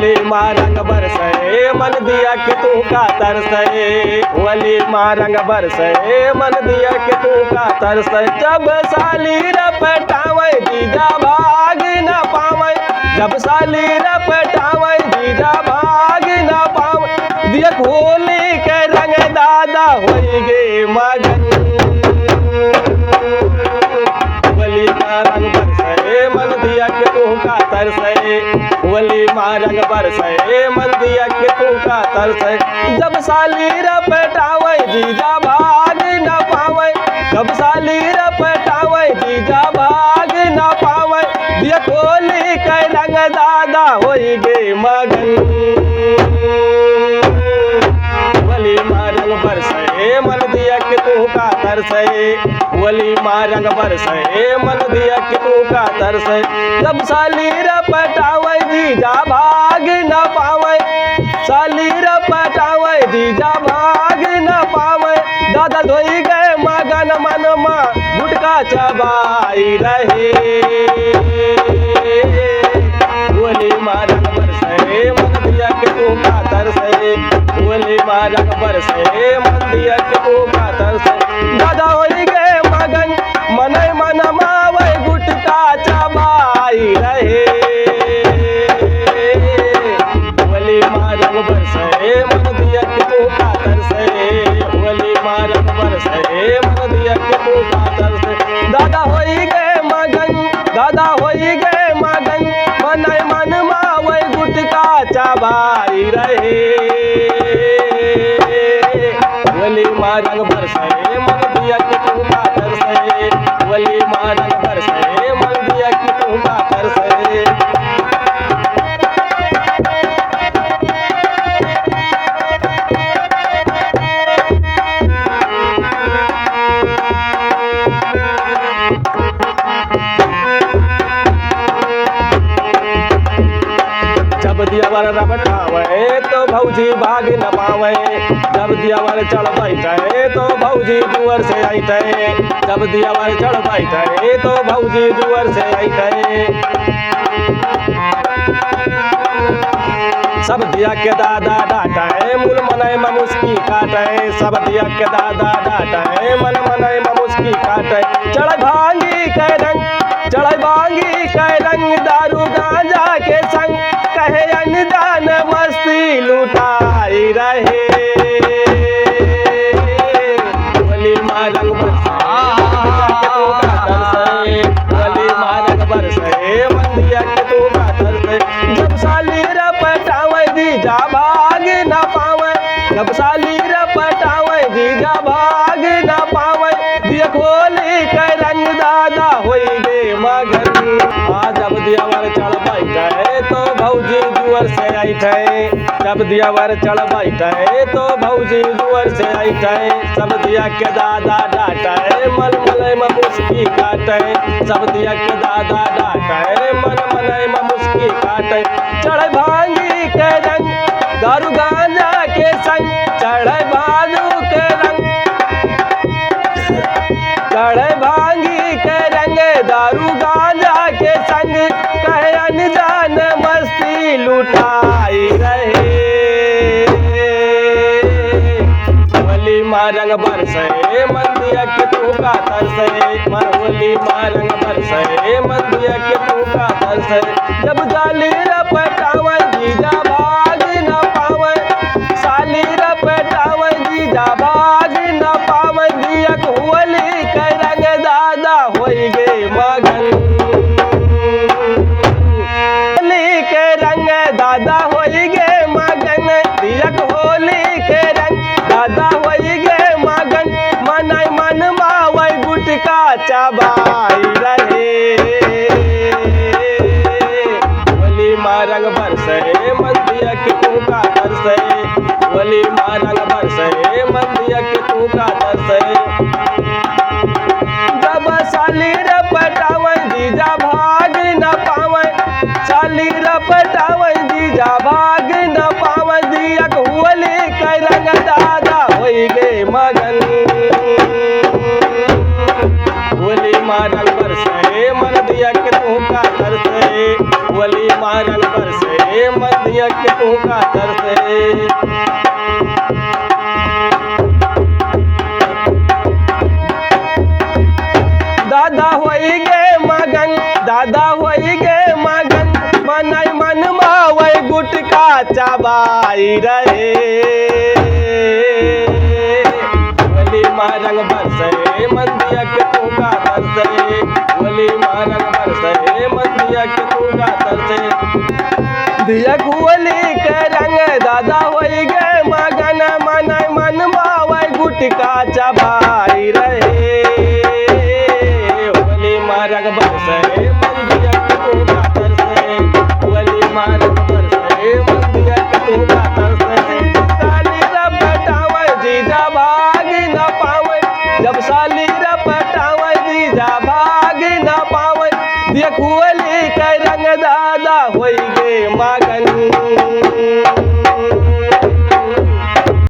होली माँ रंग बरसे मन दिया कि तू का तरसे, होली माँ रंग बरसे मन दिया कि तू का तरसे। जब साली रपटावे जीजा भाग न पावे, जब साली रपटावे जीजा भाग न पावे। दिया होली के रंग दादा होई गे मगन, होली माँ रंग बरसे मन दिया कि तू का तरसे, होली माँ रंग बरसे मन दिया कि तू का तरसे। जब साली रपटावे जीजा भाग न पावे, जब साली रपटावे जीजा भाग न पावे। दिया होली के रंग दादा होई गे मगन, होली माँ रंग बरसे मन दिया कि तू का तरसे, होली माँ रंग बरसे मन दिया कि तू का तरसे। जब साली रपटावे जीजा भाग न पावे, साली रपटावे जीजा भाग न पावे। दादा धोई गए मगन मन माँ गुटका चबाई रहे, होली माँ रंग बरसे मन दिया कि तू का तरसे, होली माँ रंग बरसे मन दिया कि तू का तरसे। दादा होई गए मगन मन मन मावे गुटका चबाई रहे, होली माँ रंग बरसे मन दिया कि तू का तरसे, होली माँ रंग बरसे मन दिया कि तू का तरसे। दादा होई गए मगन, दादा होई गए मगन मन मन मावे गुटका चबाई रहे, होली माँ रंग बरसे मन दिया कि तू का तरसे, होली माँ रंग बरसे मन दिया कि तू का तरसे। जब दियावर रपटावे तो भौजी भाग न पावे, जब दियावर चढ़ बैठे तो भौजी जुअर से आइठे, जब दियावर चढ़ बैठे तो भौजी जुअर से आइठे। सब दिया के दादा डाटा है मुल मनय में मुस्की काटे, सब दिया के दादा डाटा है मन मनय में मुस्की काटे। चढ़ भांगी के रंग, चढ़ भांगी के रंग दारू गांजा के संग कहे अनजान मस्ती लुटाई रहे, होली माँ रंग बरसे होली माँ रंग बरसे मन दिया कि तू का तरसे। जब साली रपटावे जीजा भाग न पावे, जब साली रपटावे जीजा भाग न पावे। दिया होली के रंग दादा होई गे मगन, जब दियावर चढ़ बैठे तो भौजी जुअर से आइठे, जब दियावर चढ़ बैठे तो भौजी जुअर से आइठे। सब दिया के दादा डाटे मन मनय में मुस्की काटे, सब दिया के दादा डाटे मन मनय में मुस्की काटे। चढ़ भांगी के रंग दारू गांजा के संग, चढ़ भादू के रंग, चढ़ भांगी के रंग दारू गांजा के संग कहे अनजान मस्ती लुटाई रहे, होली माँ रंग बरसे मन दिया कि तू का तरसे, मन होली माँ रंग बरसे मन दिया कि तू का तरसे। जब साली रपटावे जीजा भाग न पावे, साली रपटावे जीजा भाग न पावे। दिया होली के रंग दादा होई गे मगन, होली के रंग दादा होई गे मगन, दिया होली के रंग दादा होई गे मगन मनय मन मावे गुटका चबाई रहे, होली माँ रंग बरसे मन दिया कि तू का तरसे, होली माँ रंग बरसे मन दिया कि तू का तरसे। जब साली रपटावे जीजा भाग न पावे, साली रपटावे जीजा भाग न पावे। दिया होली के रंग दादा होई गे मगन, होली माँ रंग बरसे मन दिया कि तू का तरसे, होली माँ रंग बरसे मन मंदिया के तू का तरसे। दादा होई गे मगन, दादा होई गे मगन, मनई मन मावै गुटका चबाई रहे। वली मारंग बरसे मंदिया के तू का तरसे, वली मारंग बरसे मंदिया के तू का तरसे। दिया कुवली के रंग दादा होई गे मगन, मनई मन मावै गुटका चबाई रहे। मारग बरसे मंदिया के तू का तरसे, वली मारग बरसे मंदिया के तू का तरसे। साली रपटावे जीजा भाग न पावे, जब साली रपटावे जीजा भाग न पावे। दिया कुवली के रंग दादा होई गे मगन।